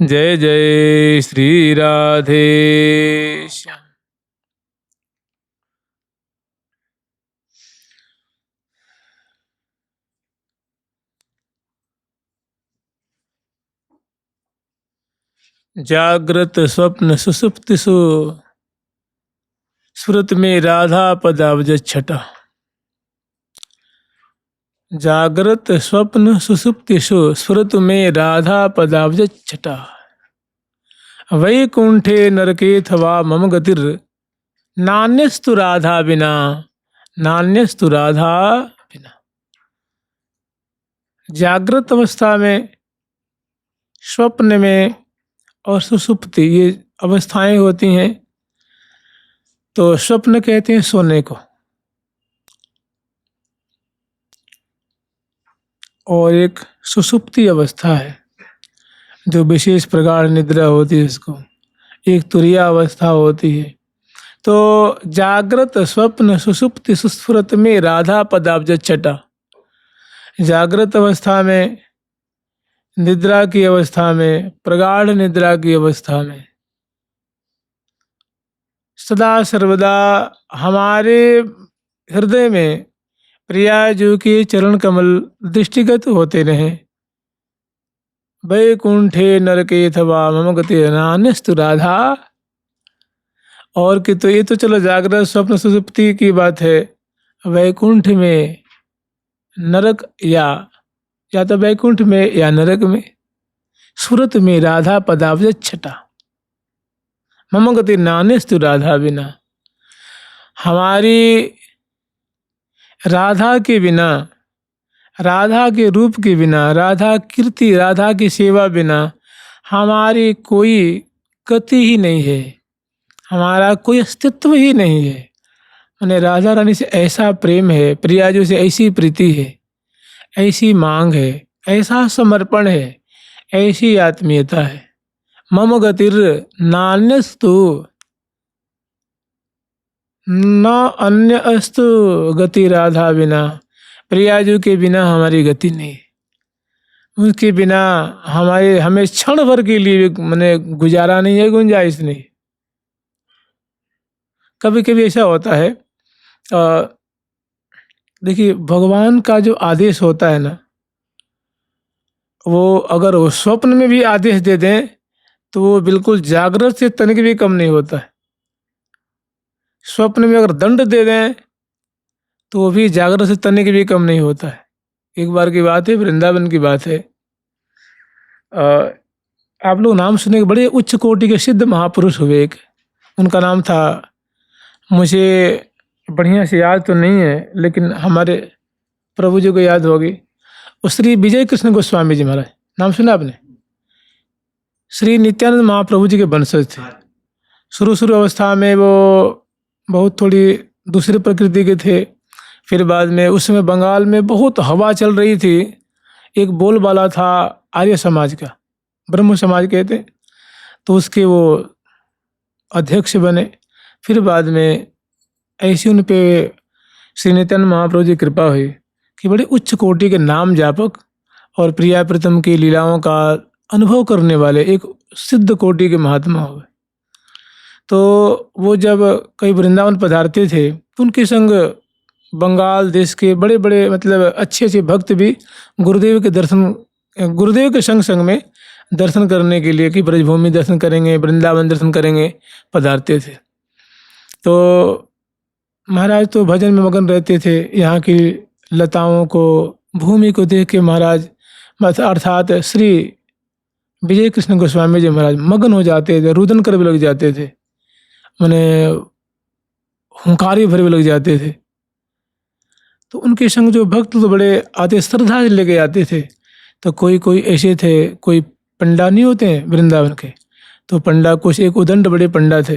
जय जय श्री राधे श्याम। जागृत स्वप्न सुसुप्तिषु स्फुरत में राधा पदाब्ज छटा। जागृत स्वप्न सुसुप्तिषु स्फुरत में राधा पदाब्ज छटा। वैकुंठे नरकेथवा मम गतिर नान्यस्तु राधा बिना, नान्यस्तु राधा बिना। जागृत अवस्था में, स्वप्न में और सुसुप्ति, ये अवस्थाएं होती हैं। तो स्वप्न कहते हैं सोने को, और एक सुसुप्ति अवस्था है जो विशेष प्रगाढ़ निद्रा होती है, इसको एक तुरिया अवस्था होती है। तो जागृत स्वप्न सुसुप्ति सुस्फुरत में राधा पदाब्ज छटा। जागृत अवस्था में, निद्रा की अवस्था में, प्रगाढ़ निद्रा की अवस्था में सदा सर्वदा हमारे हृदय में प्रियाजू के चरण कमल दृष्टिगत होते रहे। वैकुंठे नरकेथवा मम गतिर्नान्यस्तु राधा। और कि तो ये तो चलो जागृत स्वप्न सुसुप्ति की बात है। वैकुंठ में, नरक या तो वैकुंठ में या नरक में, सूरत में राधा पदाब्ज छटा। मम गतिर्नान्यस्तु राधा बिना। हमारी राधा के बिना, राधा के रूप के बिना, राधा कीर्ति, राधा की सेवा बिना हमारी कोई गति ही नहीं है, हमारा कोई अस्तित्व ही नहीं है। मैंने राधा रानी से ऐसा प्रेम है, प्रियाजू से ऐसी प्रीति है, ऐसी मांग है, ऐसा समर्पण है, ऐसी आत्मीयता है। मम गतिर नान्यस्तु न अन्य अस्तु गति राधा बिना। प्रियाजू के बिना हमारी गति नहीं, उनके बिना हमें क्षण भर के लिए मैंने गुजारा नहीं है, गुंजाइश नहीं। कभी कभी ऐसा होता है, देखिए भगवान का जो आदेश होता है ना, वो अगर वो स्वप्न में भी आदेश दे दें तो वो बिल्कुल जागृत से तनिक भी कम नहीं होता है। स्वप्न में अगर दंड दे दें तो वो भी जागृत से तनिक भी कम नहीं होता है। एक बार की बात है, वृंदावन की बात है। आप लोग नाम सुने, बड़े उच्च कोटि के सिद्ध महापुरुष हुए एक, उनका नाम था, मुझे बढ़िया से याद तो नहीं है, लेकिन हमारे प्रभु जी को याद होगी। वो श्री विजय कृष्ण गोस्वामी जी महाराज, नाम सुना आपने? श्री नित्यानंद महाप्रभु जी के वंशज थे। शुरू अवस्था में वो बहुत थोड़ी दूसरी प्रकृति के थे। फिर बाद में उस समय बंगाल में बहुत हवा चल रही थी। एक बोलबाला था आर्य समाज का, ब्रह्म समाज कहते, तो उसके वो अध्यक्ष बने। फिर बाद में ऐसी उन पे श्री नित्यानंद महाप्रभु जी कृपा हुई कि बड़े उच्च कोटि के नाम जापक और प्रिया प्रीतम की लीलाओं का अनुभव करने वाले एक सिद्ध कोटि के महात्मा हुए। तो वो जब कई वृंदावन पधारते थे तो उनके संग बंगाल देश के बड़े बड़े मतलब अच्छे भक्त भी गुरुदेव के दर्शन, गुरुदेव के संग में दर्शन करने के लिए, कि ब्रजभूमि दर्शन करेंगे, वृंदावन दर्शन करेंगे, पधारते थे। तो महाराज तो भजन में मगन रहते थे। यहाँ की लताओं को, भूमि को देख के महाराज, अर्थात श्री विजय कृष्ण गोस्वामी जी महाराज मगन हो जाते थे, रुदन कर भी लग जाते थे, मैंने हुंकारी भरे भी लग जाते थे। तो उनके संग जो भक्त तो बड़े आते, श्रद्धा से लेके आते थे। तो कोई ऐसे थे, कोई पंडा नहीं होते हैं वृंदावन के, तो पंडा कुछ एक उदंड बड़े पंडा थे,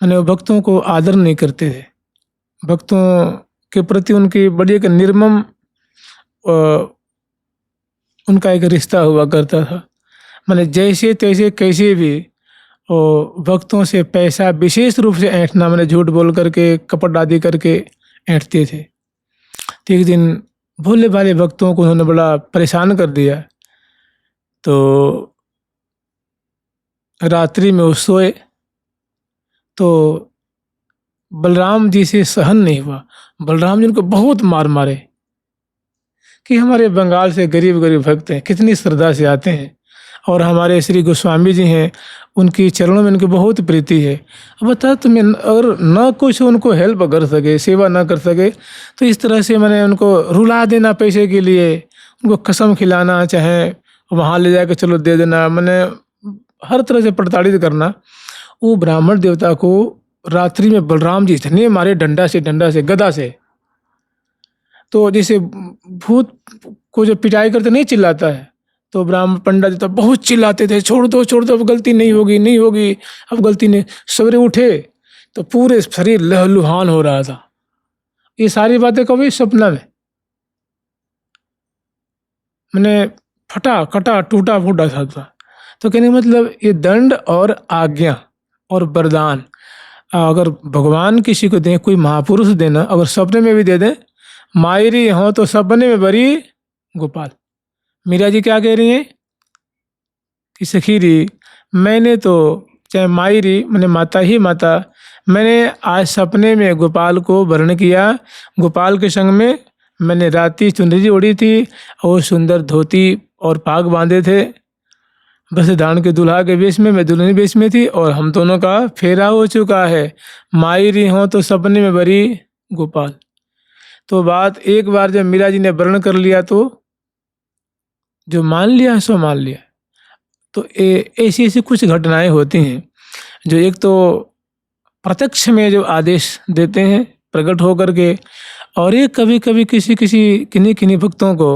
मैंने भक्तों को आदर नहीं करते थे। भक्तों के प्रति उनकी बड़ी एक निर्मम उनका एक रिश्ता हुआ करता था। मैंने जैसे तैसे कैसे भी भक्तों से पैसा विशेष रूप से ऐंठना, मैंने झूठ बोल करके, कपट आदि करके ऐंठते थे। तो एक दिन भोले भाले भक्तों को उन्होंने बड़ा परेशान कर दिया। तो रात्रि में वो सोए तो बलराम जी से सहन नहीं हुआ। बलराम जी उनको बहुत मार मारे कि हमारे बंगाल से गरीब गरीब भक्त हैं, कितनी श्रद्धा से आते हैं, और हमारे श्री गोस्वामी जी हैं, उनकी चरणों में उनकी बहुत प्रीति है। अब बता, तुम्हें अगर न कुछ उनको हेल्प कर सके, सेवा ना कर सके, तो इस तरह से मैंने उनको रुला देना पैसे के लिए, उनको कसम खिलाना, चाहे वहाँ ले जाकर चलो दे देना, मैंने हर तरह से प्रताड़ित करना। वो ब्राह्मण देवता को रात्रि में बलराम जी इतने मारे डंडा से गदा से, तो जैसे भूत को जो पिटाई करते नहीं चिल्लाता है, तो ब्राह्मण पंडित देवता बहुत चिल्लाते थे, छोड़ दो अब गलती नहीं होगी नहीं होगी, अब गलती नहीं। सवेरे उठे तो पूरे शरीर लहलुहान हो रहा था। ये सारी बातें कभी सपना में, मैंने फटा कटा टूटा फूटा था। तो कहने का मतलब ये दंड और आज्ञा और वरदान अगर भगवान किसी को दें, कोई महापुरुष देना, अगर सपने में भी दे दें, मायरी हो तो सपने में बरी गोपाल। मीरा जी क्या कह रही हैं कि सखीरी, मैंने तो चाहे मायरी मैंने माता ही माता, मैंने आज सपने में गोपाल को वर्ण किया। गोपाल के संग में मैंने राती चुनरी ओढ़ी थी और सुंदर धोती और पाग बांधे थे, बस दान के दुल्हा के वेश में, मैं दुल्हन वेश में थी, और हम दोनों का फेरा हो चुका है। मायरी हो तो सपने में बरी गोपाल। तो बात एक बार जब मीरा जी ने वर्ण कर लिया तो जो मान लिया सो मान लिया। तो ऐसी ऐसी कुछ घटनाएं होती हैं जो एक तो प्रत्यक्ष में जो आदेश देते हैं प्रकट होकर के, और एक कभी कभी किन्हीं किन्हीं भक्तों को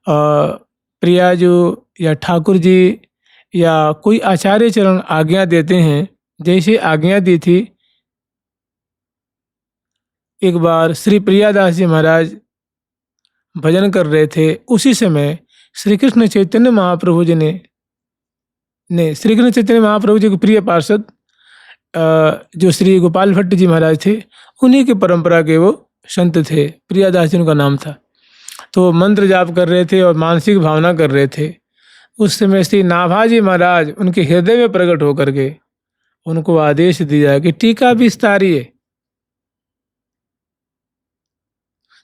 प्रिया जो या ठाकुर जी या कोई आचार्य चरण आज्ञा देते हैं। जैसे आज्ञा दी थी, एक बार श्री प्रियादास जी महाराज भजन कर रहे थे, उसी समय श्री कृष्ण चैतन्य महाप्रभु जी ने श्री कृष्ण चैतन्य महाप्रभु जी के प्रिय पार्षद जो श्री गोपाल भट्ट जी महाराज थे, उन्हीं की परंपरा के वो संत थे, प्रियादास जी उनका नाम था। तो मंत्र जाप कर रहे थे और मानसिक भावना कर रहे थे। उस समय श्री नाभाजी महाराज उनके हृदय में प्रकट होकर के उनको आदेश दिया कि टीका विस्तारिए।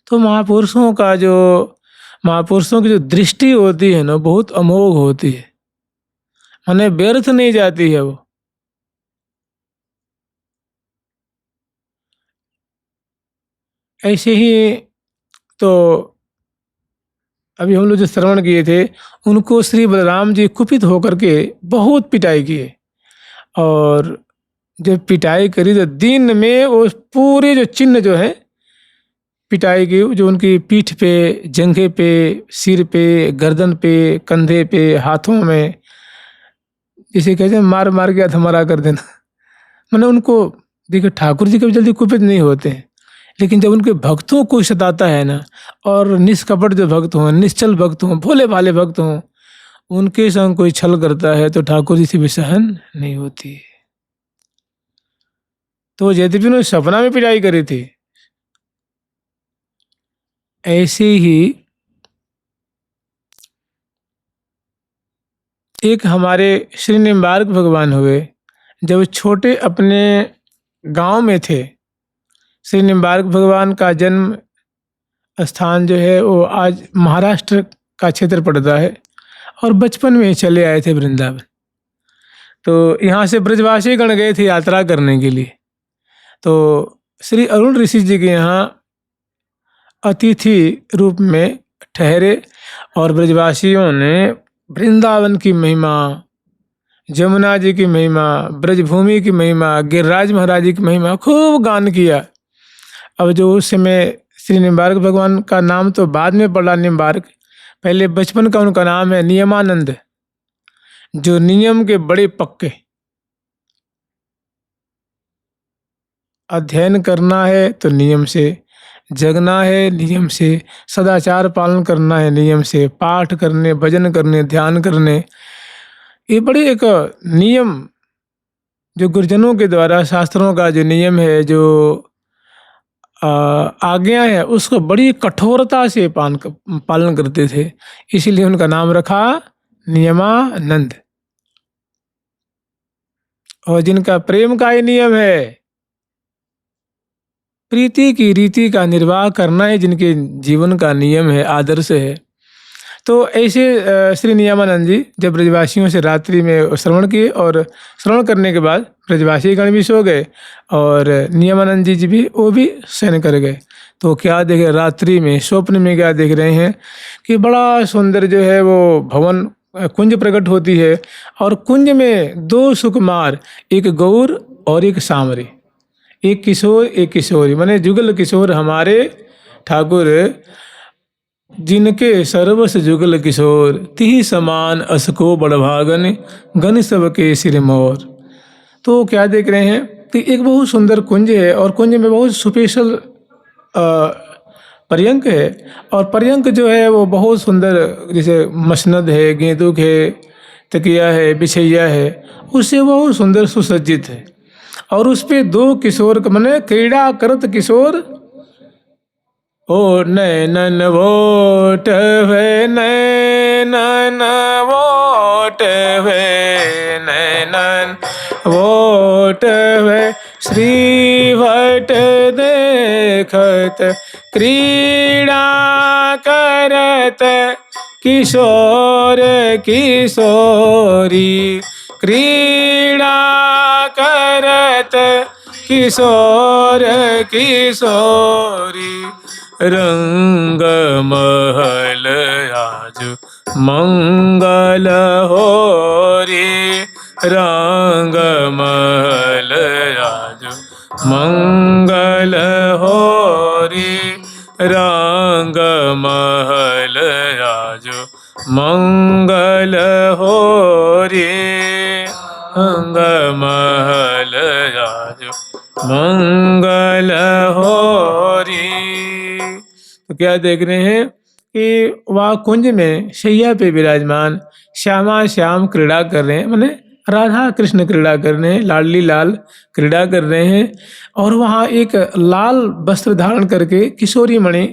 तो महापुरुषों की जो दृष्टि होती है ना, बहुत अमोघ होती है, माने व्यर्थ नहीं जाती है वो। ऐसे ही तो अभी हम लोग जो श्रवण किए थे, उनको श्री बलराम जी कुपित होकर के बहुत पिटाई किए, और जब पिटाई करी तो दिन में वो पूरे जो चिन्ह जो है पिटाई की, जो उनकी पीठ पे, जंघे पे, सिर पे, गर्दन पे, कंधे पे, हाथों में, जैसे कहते हैं मार मार के अधमरा कर देना। मैंने उनको देखिए, ठाकुर जी कभी जल्दी कुपित नहीं होते हैं, लेकिन जब उनके भक्तों को सताता है ना, और निष्कपट जो भक्त हों, निश्चल भक्त हों, भोले भाले भक्त हों, उनके संग कोई छल करता है तो ठाकुर जी से भी सहन नहीं होती। तो यद्यपि उन्होंने सपना में पिटाई करी थी, ऐसे ही एक हमारे श्री निम्बार्क भगवान हुए, जब छोटे अपने गांव में थे। श्री निम्बार्क भगवान का जन्म स्थान जो है वो आज महाराष्ट्र का क्षेत्र पड़ता है, और बचपन में ही चले आए थे वृंदावन। तो यहाँ से ब्रजवासी गण गए थे यात्रा करने के लिए, तो श्री अरुण ऋषि जी के यहाँ अतिथि रूप में ठहरे, और ब्रजवासियों ने वृंदावन की महिमा, जमुना जी की महिमा, ब्रजभूमि की महिमा, गिरिराज महाराज जी की महिमा खूब गान किया। अब जो उस समय श्री निम्बार्क भगवान का नाम तो बाद में पड़ा निम्बार्क, पहले बचपन का उनका नाम है नियमानंद, जो नियम के बड़े पक्के। अध्ययन करना है तो नियम से, जगना है नियम से, सदाचार पालन करना है नियम से, पाठ करने, भजन करने, ध्यान करने, ये बड़े एक नियम जो गुरुजनों के द्वारा शास्त्रों का जो नियम है, जो आज्ञा है, उसको बड़ी कठोरता से पालन करते थे। इसीलिए उनका नाम रखा नियमानंद। और जिनका प्रेम का ही नियम है, प्रीति की रीति का निर्वाह करना ही जिनके जीवन का नियम है, आदर्श है। तो ऐसे श्री नियमानंद जी जब ब्रजवासियों से रात्रि में श्रवण किए और श्रवण करने के बाद ब्रजवासी गण भी सो गए और नियमानंद जी भी वो भी शयन कर गए। तो क्या देखे, रात्रि में स्वप्न में क्या देख रहे हैं कि बड़ा सुंदर जो है वो भवन कुंज प्रकट होती है और कुंज में दो सुकुमार, एक गौर और एक सांवरी, एक किशोर एक किशोरी, माने जुगल किशोर हमारे ठाकुर, जिनके सर्वस जुगल किशोर, तिहि समान असको बड़भागन, गण सबके सिर मोर। तो क्या देख रहे हैं कि एक बहुत सुंदर कुंज है और कुंज में बहुत स्पेशल पर्यंक है और पर्यंक जो है वो बहुत सुंदर, जैसे मसनद है, गेंदुक है, तकिया है, बिछैया है, उससे बहुत सुंदर सुसज्जित है। और उस पे दो किशोर माने क्रीड़ा करत किशोर, ओ नैनन वोट वे, नैनन वोट वे, नैनन वोट वे, श्री भट देखत क्रीड़ा करत किशोर किशोरी, क्रीड़ा करत किशोर किशोरी, रंग महल आज मंगल होरी, रंग महल आज मंगल होरी, रंग महल आज मंगल होरी, रंग महल आज मंगल होरी। तो क्या देख रहे हैं कि वह कुंज में शैया पे विराजमान श्यामा श्याम क्रीड़ा कर रहे हैं, माने राधा कृष्ण क्रीड़ा कर रहे हैं, लाडली लाल क्रीड़ा कर रहे हैं। और वहाँ एक लाल वस्त्र धारण करके किशोरी मणि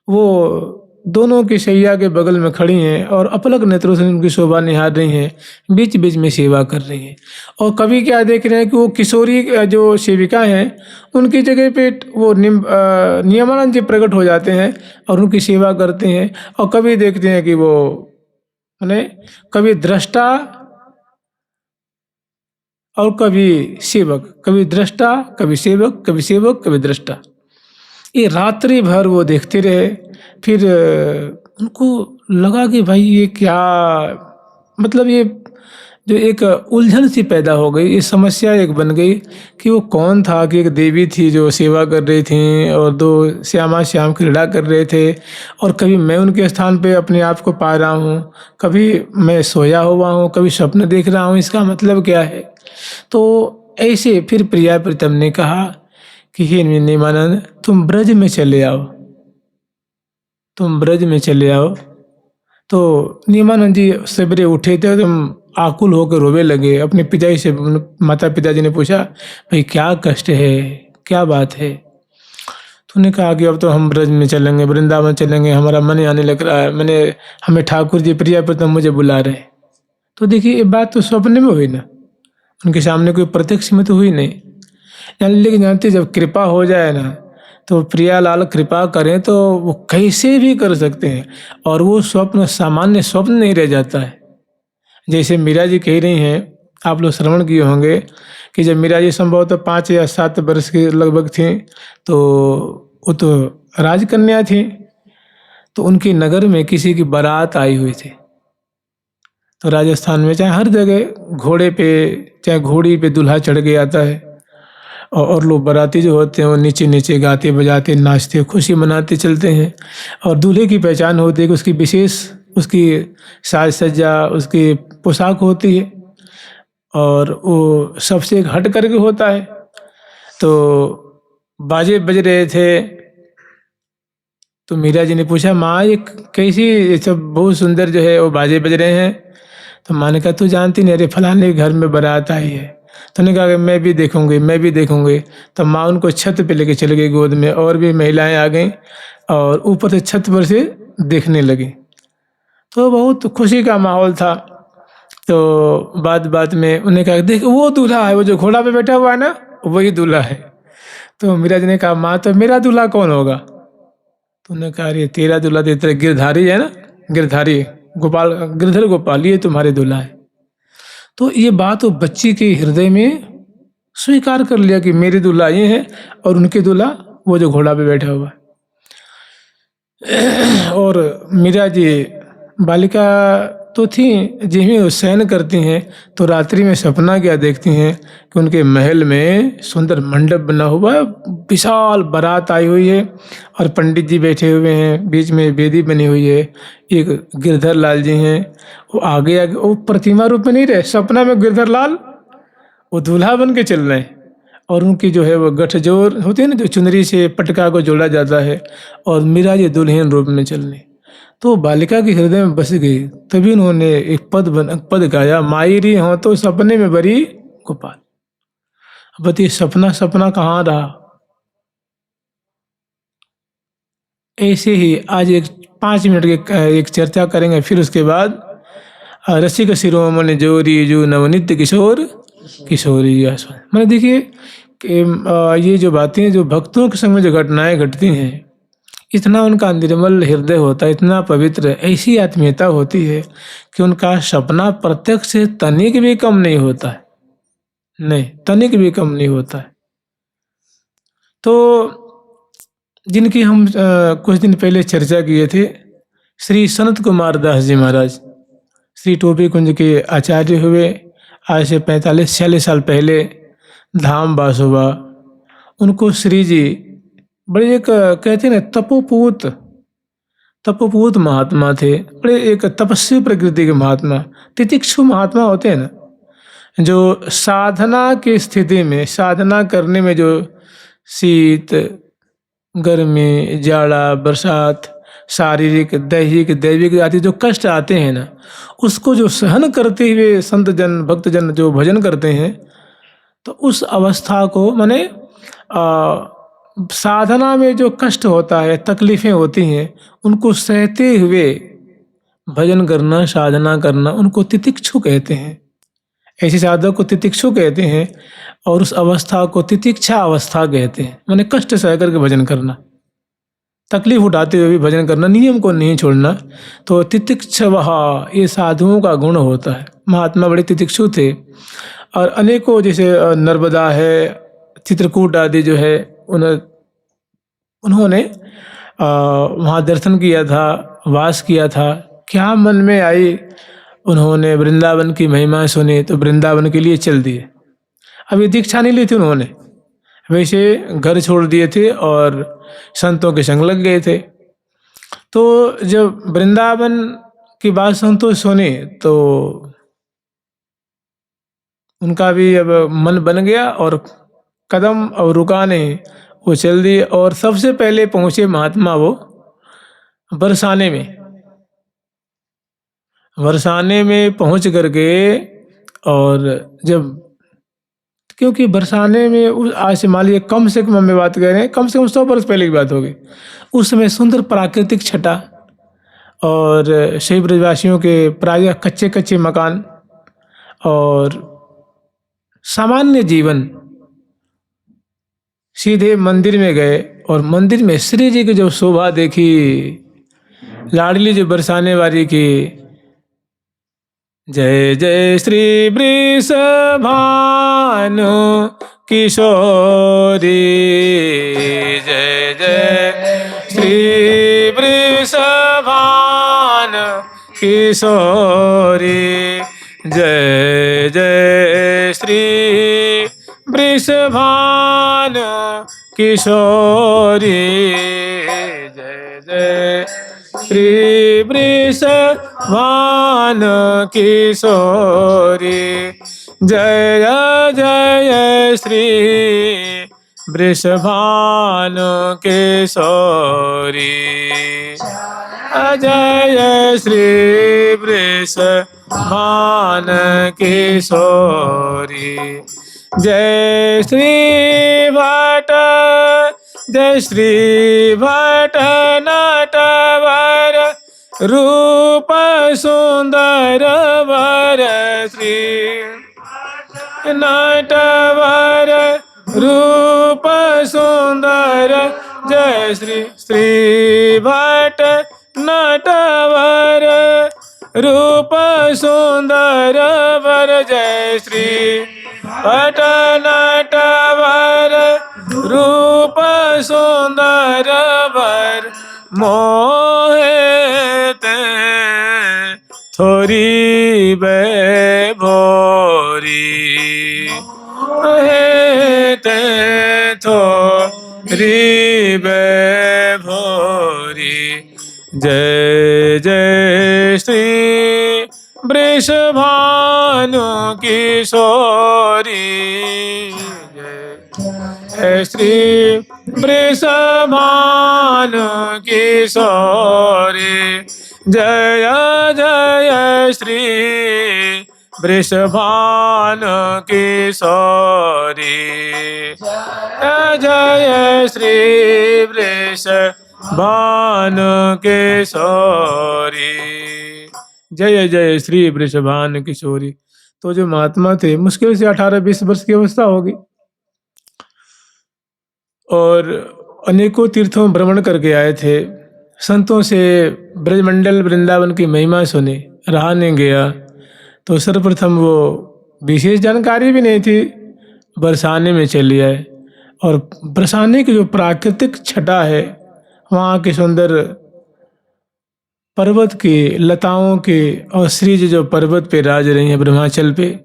वो दोनों की शैया के बगल में खड़ी हैं और अपलक नेत्रों से उनकी शोभा निहार रही हैं, बीच बीच में सेवा कर रही हैं। और कभी क्या देख रहे हैं कि वो किशोरी जो सेविका हैं उनकी जगह पे वो नियमानंद जी प्रकट हो जाते हैं और उनकी सेवा करते हैं। और कभी देखते हैं कि वो माने कभी दृष्टा और कभी सेवक, कभी दृष्टा कभी सेवक, कभी सेवक कभी दृष्टा, ये रात्रि भर वो देखते रहे। फिर उनको लगा कि भाई ये क्या, मतलब ये जो एक उलझन सी पैदा हो गई, ये समस्या एक बन गई कि वो कौन था, कि एक देवी थी जो सेवा कर रही थी और दो श्यामा श्याम क्रीड़ा कर रहे थे, और कभी मैं उनके स्थान पे अपने आप को पा रहा हूँ, कभी मैं सोया हुआ हूँ, कभी स्वप्न देख रहा हूँ, इसका मतलब क्या है। तो ऐसे फिर प्रिया प्रीतम ने कहा कि हे नियमानंद, तुम ब्रज में चले आओ, तुम ब्रज में चले आओ। तो नियमानंद जी सवेरे उठे थे, तुम आकुल होकर रोवे लगे। अपने पिताजी से, माता पिताजी ने पूछा भाई क्या कष्ट है, क्या बात है। तो उन्होंने कहा कि अब तो हम ब्रज में चलेंगे, वृंदावन चलेंगे, हमारा मन आने लग रहा है, मैंने हमें ठाकुर जी प्रिया प्रीतम मुझे बुला रहे। तो देखिए ये बात तो स्वप्न में हुई ना, उनके सामने कोई प्रत्यक्ष में तो हुई नहीं। लेकिन जानते जब कृपा हो जाए ना, तो प्रियालाल कृपा करें तो वो कैसे भी कर सकते हैं और वो स्वप्न सामान्य स्वप्न नहीं रह जाता है। जैसे मीरा जी कह रही हैं, आप लोग श्रवण किए होंगे कि जब मीरा जी संभवतः 5 या 7 वर्ष के लगभग थी, तो वो तो राजकन्या थी, तो उनके नगर में किसी की बारात आई हुई थी। तो राजस्थान में चाहे हर जगह घोड़े पे चाहे घोड़ी पे दूल्हा चढ़ के आता है और लोग बाराती जो होते हैं वो नीचे नीचे गाते बजाते नाचते खुशी मनाते चलते हैं। और दूल्हे की पहचान होती है कि उसकी विशेष, उसकी साज सज्जा, उसकी पोशाक होती है और वो सबसे हट करके होता है। तो बाजे बज रहे थे, तो मीरा जी ने पूछा माँ ये कैसी, ये सब बहुत सुंदर जो है वो बाजे बज रहे हैं। तो माँ ने कहा तू जानती नहीं, अरे फलाने घर में बारात आई है। तो उन्होंने कहा कि मैं भी देखूंगी, मैं भी देखूंगी। तो माँ उनको छत पे लेके चली गई गोद में, और भी महिलाएं आ गईं और ऊपर से छत पर से देखने लगी। तो बहुत खुशी का माहौल था। तो बात बात में उन्हें कहा, देख वो दूल्हा है, वो जो घोड़ा पे बैठा हुआ है ना, वही दूल्हा है। तो मीरा जी ने कहा, माँ तो मेरा दूल्हा कौन होगा? तो उन्होंने कहा, अरे तेरा दूल्हा तो तेरा गिरधारी है ना, गिरधारी गोपाल, गिरधर गोपाल, ये तुम्हारे दूल्हा है। तो ये बात वो बच्ची के हृदय में स्वीकार कर लिया कि मेरे दूल्हा ये है और उनके दूल्हा वो जो घोड़ा पे बैठा हुआ है। और मीरा जी बालिका तो थी, जिस में वो शयन करती हैं तो रात्रि में सपना क्या देखती हैं कि उनके महल में सुंदर मंडप बना हुआ है, विशाल बारात आई हुई है और पंडित जी बैठे हुए हैं, बीच में वेदी बनी हुई है, एक गिरधर लाल जी हैं, वो आगे आगे, वो प्रतिमा रूप में नहीं रहे, सपना में गिरधर लाल वो दूल्हा बन के चल रहे हैं। और उनकी जो है वो गठजोड़ होती है ना, जो चुनरी से पटका को जोड़ा जाता है, और मीरा जी दुल्हन रूप में चल रही। तो बालिका के हृदय में बस गई। तभी उन्होंने एक पद गाया, मायरी हो तो सपने में बरी गोपाल। अब बताइए, सपना सपना कहाँ रहा। ऐसे ही आज एक 5 मिनट के एक चर्चा करेंगे, फिर उसके बाद रसिक शिरोमणि जोरी जो नवनित्य किशोर किशोरी। मैंने देखिए कि ये जो बातें, जो भक्तों के संग में जो घटनाएं घटती हैं, इतना उनका निर्मल हृदय होता है, इतना पवित्र, ऐसी आत्मीयता होती है कि उनका सपना प्रत्यक्ष से तनिक भी कम नहीं होता है, नहीं तनिक भी कम नहीं होता है। तो जिनकी हम कुछ दिन पहले चर्चा किए थे, श्री सनत कुमार दास जी महाराज, श्री टोपी कुंज के आचार्य हुए, आज से 45-46 साल पहले धाम वास हुआ। उनको श्री जी बड़े एक कहते हैं ना, तपोपूत महात्मा थे, बड़े एक तपस्वी प्रकृति के महात्मा, तितिक्षु महात्मा होते हैं ना, जो साधना की स्थिति में, साधना करने में जो शीत गर्मी जाड़ा बरसात शारीरिक दैहिक दैविक आदि जो कष्ट आते हैं ना, उसको जो सहन करते हुए संत जन भक्तजन जो भजन करते हैं, तो उस अवस्था को माने साधना में जो कष्ट होता है, तकलीफें होती हैं, उनको सहते हुए भजन करना, साधना करना, उनको तितिक्षु कहते हैं। ऐसे साधक को तितिक्षु कहते हैं, और उस अवस्था को तितिक्षा अवस्था कहते हैं, माने कष्ट सह करके भजन करना, तकलीफ उठाते हुए भी भजन करना, नियम को नहीं छोड़ना। तो तितिक्षवः ये साधुओं का गुण होता है। महात्मा बड़े तितिक्षु थे, और अनेकों जैसे नर्मदा है, चित्रकूट आदि जो है, उन्होंने वहाँ दर्शन किया था, वास किया था। क्या मन में आई, उन्होंने वृंदावन की महिमा सुनी तो वृंदावन के लिए चल दिए। अभी दीक्षा नहीं ली थी उन्होंने, वैसे घर छोड़ दिए थे और संतों के संग लग गए थे। तो जब वृंदावन की बात संतों सुनी तो उनका भी अब मन बन गया, और कदम और रुका नहीं, वो चल दिए। और सबसे पहले पहुंचे महात्मा वो बरसाने में। बरसाने में पहुंच करके, और जब, क्योंकि बरसाने में आज से मान लीजिए कम से कम हमें बात कर रहे हैं, कम से कम 100 वर्ष पहले की बात होगी, उस समय सुंदर प्राकृतिक छटा, और शैव ब्रजवासियों के प्रायः कच्चे कच्चे मकान और सामान्य जीवन। सीधे मंदिर में गए, और मंदिर में श्री जी की जब शोभा देखी, लाडली जो बरसाने वाली की, जय जय श्री वृषभानु किशोरी, जय जय श्री वृषभानु किशोरी, जय जय श्री वृषभानु किशोरी, जय जय श्री वृषभानु किशोरी, जय जय श्री वृषभानु किशोरी, जय श्री वृषभानु किशोरी, जय श्री भट्ट, जय श्री भट्ट नटवर रूप सुंदर वर श्री नटवर रूप सुंदर जय श्री श्री भट नटवर रूप सुंदर वर जय श्री भट नटवर रूप सुंदर वर मोहे ते थोरी बे भोरी हे ते थोरी बे भोरी जय जय श्री वृषभानु किशोरी जय श्री वृषभानु किशोरी जय जय श्री वृषभानु किशोरी जय जय श्री वृषभानु किशोरी जय जय श्री वृषभानु किशोरी। तो जो महात्मा थे मुश्किल से 18-20 वर्ष की अवस्था होगी और अनेकों तीर्थों में भ्रमण करके आए थे। संतों से ब्रजमंडल वृंदावन की महिमा सुनी, रहा नहीं गया। तो सर्वप्रथम वो विशेष जानकारी भी नहीं थी, बरसाने में चली आए और बरसाने की जो प्राकृतिक छटा है, वहाँ के सुंदर पर्वत की लताओं के और श्री जी जो पर्वत पे राज रही हैं ब्रह्माचल पे,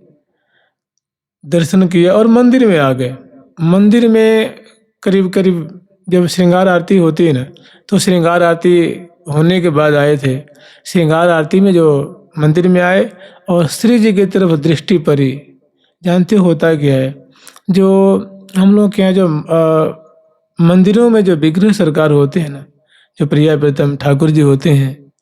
दर्शन किया और मंदिर में आ गए। मंदिर में करीब करीब जब श्रृंगार आरती होती है ना, तो श्रृंगार आरती होने के बाद आए थे। श्रृंगार आरती में जो मंदिर में आए और श्री जी की तरफ दृष्टि पड़ी। जानते होता क्या है, जो हम लोग के यहाँ जो मंदिरों में जो विग्रह सरकार होते हैं ना, जो प्रिया प्रीतम ठाकुर जी होते हैं,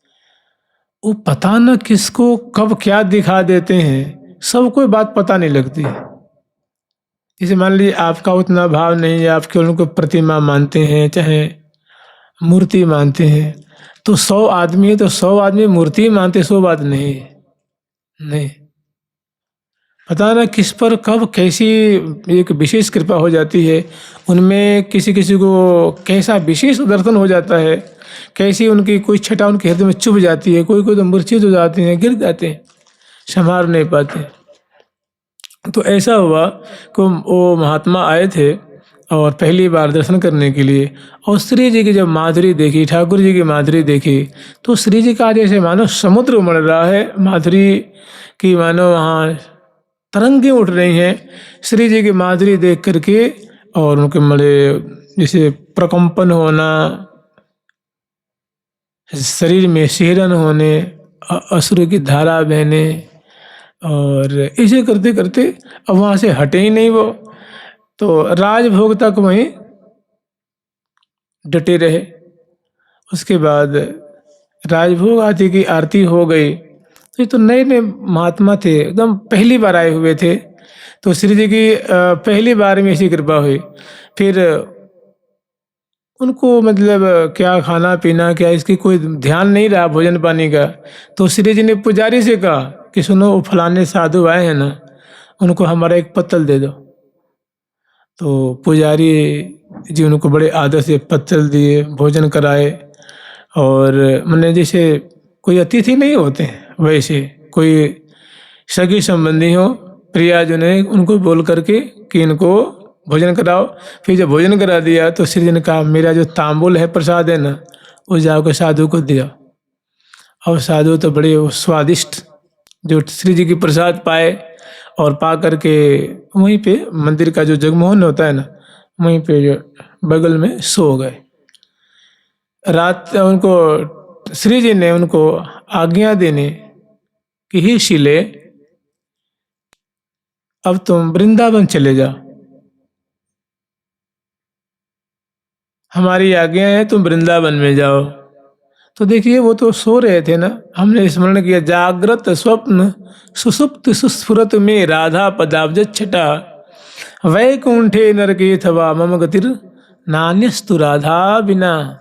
वो पता न किसको कब क्या दिखा देते हैं, सबको बात पता नहीं लगती है। जैसे मान लीजिए आपका उतना भाव नहीं है, आपके उनको प्रतिमा मानते हैं चाहे मूर्ति मानते हैं, तो 100 आदमी है तो 100 आदमी मूर्ति मानते, 100 बात नहीं है। नहीं पता ना किस पर कब कैसी एक विशेष कृपा हो जाती है, उनमें किसी किसी को कैसा विशेष दर्शन हो जाता है, कैसी उनकी कोई छटा उनके हृदय में चुभ जाती है। कोई कोई तो मूर्छित हो जाते हैं, गिर जाते हैं, संभाल नहीं पाते। तो ऐसा हुआ कि वो महात्मा आए थे और पहली बार दर्शन करने के लिए, और श्री जी की जब माधुरी देखी, ठाकुर जी की माधुरी देखी, तो श्री जी का जैसे मानो समुद्र उमड़ रहा है, माधुरी की मानो वहाँ तरंगें उठ रही हैं श्री जी की माधुरी देख करके। और उनके मरे जैसे प्रकंपन होना, शरीर में सिहरन होने, अश्रु की धारा बहने, और ऐसे करते करते अब वहाँ से हटे ही नहीं वो, तो राजभोग तक वहीं डटे रहे। उसके बाद राजभोग आदि की आरती हो गई। तो ये तो नए नए महात्मा थे, एकदम पहली बार आए हुए थे, तो श्री जी की पहली बार में ऐसी कृपा हुई। फिर उनको मतलब क्या खाना पीना क्या इसकी कोई ध्यान नहीं रहा, भोजन पानी का। तो श्री जी ने पुजारी से कहा कि सुनो, वो फलाने साधु आए हैं ना, उनको हमारा एक पत्तल दे दो। तो पुजारी जी उनको बड़े आदर से पत्तल दिए, भोजन कराए। और मैंने जैसे कोई अतिथि नहीं होते वैसे कोई सगी संबंधी हो, प्रियाजन है, उनको बोल करके कि इनको भोजन कराओ। फिर जब भोजन करा दिया तो श्री जी ने कहा मेरा जो तांबुल है, प्रसाद है ना, वो जाकर साधु को दिया। और साधु तो बड़े स्वादिष्ट जो श्री जी की प्रसाद पाए, और पा करके वहीं पे मंदिर का जो जगमोहन होता है ना, वहीं पे जो बगल में सो गए। रात उनको श्री जी ने उनको आज्ञा देने कि हे शिले, अब तुम वृंदावन चले जाओ, हमारी आज्ञा है, तुम वृंदावन में जाओ। तो देखिए वो तो सो रहे थे ना, हमने स्मरण किया जागृत स्वप्न सुसुप्त सुस्फुरत में राधा पदाब्ज छटा, वैकुंठे नरके थवा मम गतिर नान्यस्तु राधा बिना।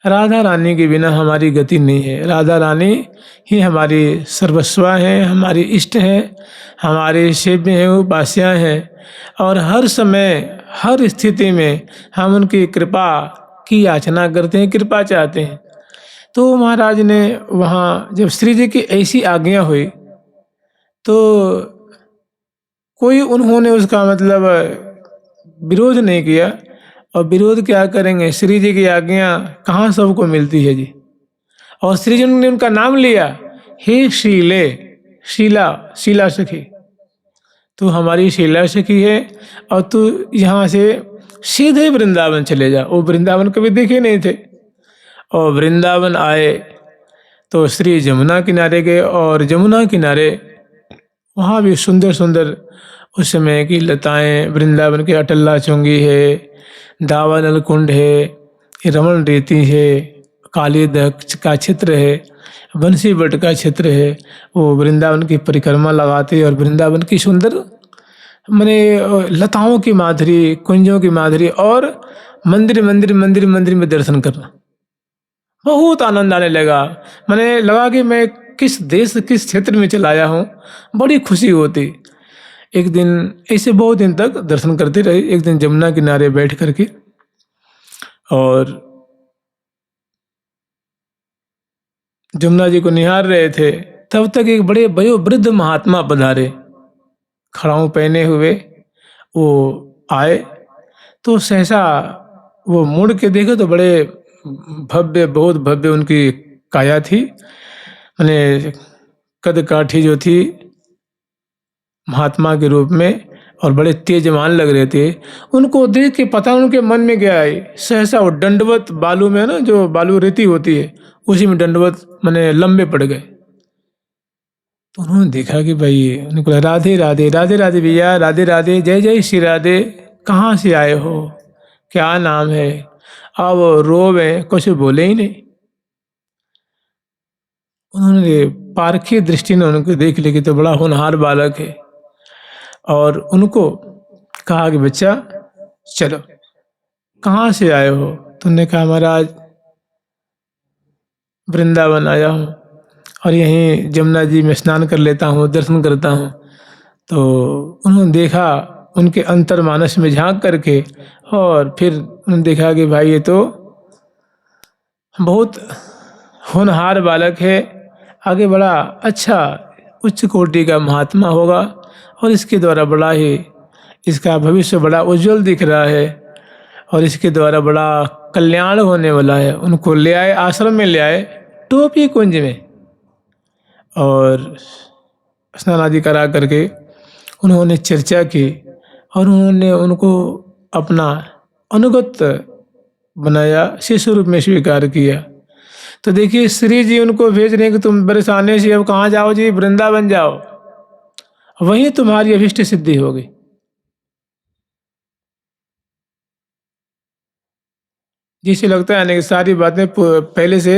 राधा रानी के बिना हमारी गति नहीं है। राधा रानी ही हमारी सर्वस्व हैं, हमारी इष्ट हैं, हमारे सेव्य हैं, उपास्या हैं, और हर समय हर स्थिति में हम उनकी कृपा की याचना करते हैं, कृपा चाहते हैं। तो महाराज ने वहाँ जब श्री जी की ऐसी आज्ञा हुई तो कोई उन्होंने उसका मतलब विरोध नहीं किया। और विरोध क्या करेंगे, श्री जी की आज्ञा कहाँ सबको मिलती है जी। और श्री जी ने उनका नाम लिया, हे शीले, शीला, शीला सखी, तू हमारी शीला सखी है और तू यहाँ से सीधे वृंदावन चले जा। वो वृंदावन कभी देखे नहीं थे, और वृंदावन आए तो श्री जमुना किनारे गए, और जमुना किनारे वहाँ भी सुंदर सुंदर उस समय की लताएं, वृंदावन के अटल्ला चुंगी है, दावानल कुंड है, रमन रेती है, काली दक्ष का क्षेत्र है, बंसी बट का क्षेत्र है। वो वृंदावन की परिक्रमा लगाते और वृंदावन की सुंदर माने लताओं की माधुरी, कुंजों की माधुरी, और मंदिर मंदिर मंदिर मंदिर में दर्शन करना बहुत आनंद आने लगा। मैंने लगा कि मैं किस देश किस क्षेत्र में चला आया हूँ, बड़ी खुशी होती। एक दिन ऐसे बहुत दिन तक दर्शन करते रहे। एक दिन जमुना किनारे बैठ करके और जमुना जी को निहार रहे थे, तब तक एक बड़े वयोवृद्ध महात्मा पधारे, खड़ाऊ पहने हुए वो आए। तो सहसा वो मुड़ के देखे तो बड़े भव्य, बहुत भव्य उनकी काया थी, मैंने कद काठी जो थी महात्मा के रूप में, और बड़े तेजवान लग रहे थे। उनको देख के पता उनके मन में क्या आई, सहसा वो दंडवत बालू में ना, जो बालू रेती होती है उसी में दंडवत मैंने लंबे पड़ गए। तो उन्होंने देखा कि भाई, उनको राधे राधे, राधे राधे भैया, राधे राधे, जय जय श्री राधे, कहाँ से आए हो, क्या नाम है। अब रोवे, कुछ बोले ही नहीं। उन्होंने पारखी दृष्टि ने उनको देख लिया कि तो बड़ा होनहार बालक है, और उनको कहा कि बच्चा चलो, कहाँ से आए हो। तुमने कहा महाराज वृंदावन आया हूँ, और यहीं जमुना जी में स्नान कर लेता हूँ, दर्शन करता हूँ। तो उन्होंने देखा उनके अंतर मानस में झांक करके, और फिर उन्होंने देखा कि भाई ये तो बहुत होनहार बालक है, आगे बड़ा अच्छा उच्च कोटि का महात्मा होगा, और इसके द्वारा बड़ा ही इसका भविष्य बड़ा उज्जवल दिख रहा है, और इसके द्वारा बड़ा कल्याण होने वाला है। उनको ले आए, आश्रम में ले आए, टोपी कुंज में, और स्नान आदि करा करके उन्होंने चर्चा की, और उन्होंने उनको अपना अनुगत बनाया, शिष्य रूप में स्वीकार किया। तो देखिए श्री जी उनको भेज रहे हैं कि तुम बरसाने से अब कहाँ जाओ जी, वृंदावन जाओ, वहीं तुम्हारी अभिष्ट सिद्धि होगी। जिसे लगता है ना कि सारी बातें पहले से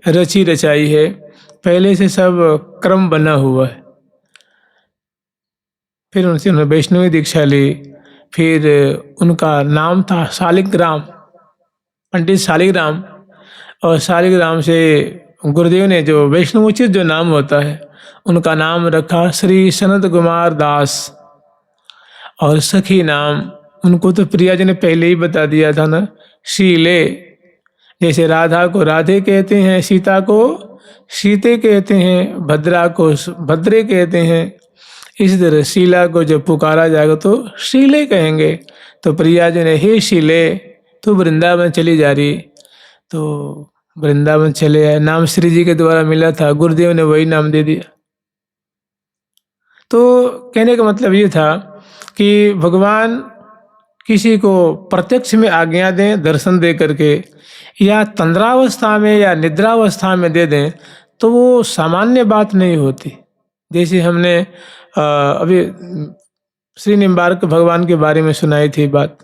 रची रचाई है, पहले से सब क्रम बना हुआ है। फिर उनसे उन्होंने वैष्णवी दीक्षा ली। फिर उनका नाम था शालिग्राम, पंडित शालिग्राम, और शालिग्राम से गुरुदेव ने जो वैष्णवोचित जो नाम होता है उनका नाम रखा श्री सनत कुमार दास। और सखी नाम उनको तो प्रिया जी ने पहले ही बता दिया था ना, शीले, जैसे राधा को राधे कहते हैं, सीता को सीते कहते हैं, भद्रा को भद्रे कहते हैं, इसी तरह शीला को जब पुकारा जाएगा तो शीले कहेंगे। तो प्रिया जी ने हे शीले तू वृंदावन चली जा रही, तो वृंदावन चले आए। नाम श्री जी के द्वारा मिला था, गुरुदेव ने वही नाम दे दिया। तो कहने का मतलब ये था कि भगवान किसी को प्रत्यक्ष में आज्ञा दें, दर्शन दे करके, या तंद्रावस्था में या निद्रावस्था में दे दें, तो वो सामान्य बात नहीं होती। जैसे हमने अभी श्री निम्बार्क भगवान के बारे में सुनाई थी बात,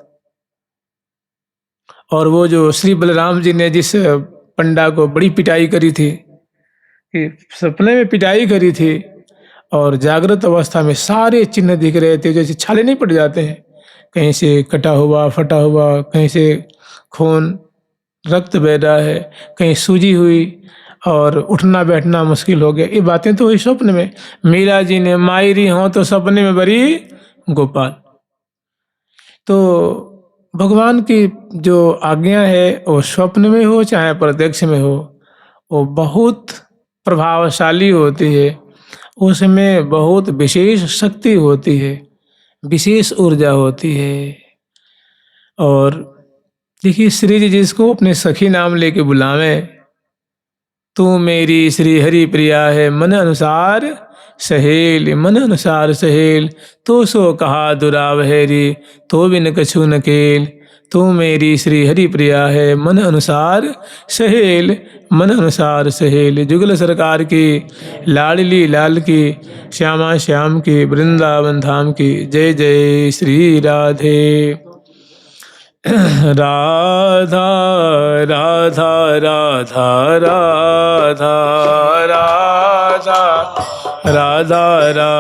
और वो जो श्री बलराम जी ने जिस पंडा को बड़ी पिटाई करी थी, कि सपने में पिटाई करी थी, और जागृत अवस्था में सारे चिन्ह दिख रहे थे, जैसे छाले नहीं पड़ जाते हैं, कहीं से कटा हुआ, फटा हुआ, कहीं से खून रक्त बह रहा है, कहीं सूजी हुई और उठना बैठना मुश्किल हो गया। ये बातें तो हुई स्वप्न में। मीरा जी ने मायरी हों तो सपने में बरी गोपाल। तो भगवान की जो आज्ञा है वो स्वप्न में हो चाहे प्रत्यक्ष में हो, वो बहुत प्रभावशाली होती है। उसमें बहुत विशेष शक्ति होती है, विशेष ऊर्जा होती है। और देखिए, श्री जी जिसको अपने सखी नाम लेके बुलावें, तू मेरी श्री हरि प्रिया है मन अनुसार सहेल, मन अनुसार सहेल, तो सो कहा दुरावहेरी, तो बिन कछु न केल। तू मेरी श्री हरि प्रिया है मन अनुसार सहेल, मन अनुसार सहेल। जुगल सरकार की, लाडली लाल की, श्यामा श्याम की, वृंदावन धाम की। जय जय श्री राधे। राधा राधा राधा राधा राधा राधा राधा।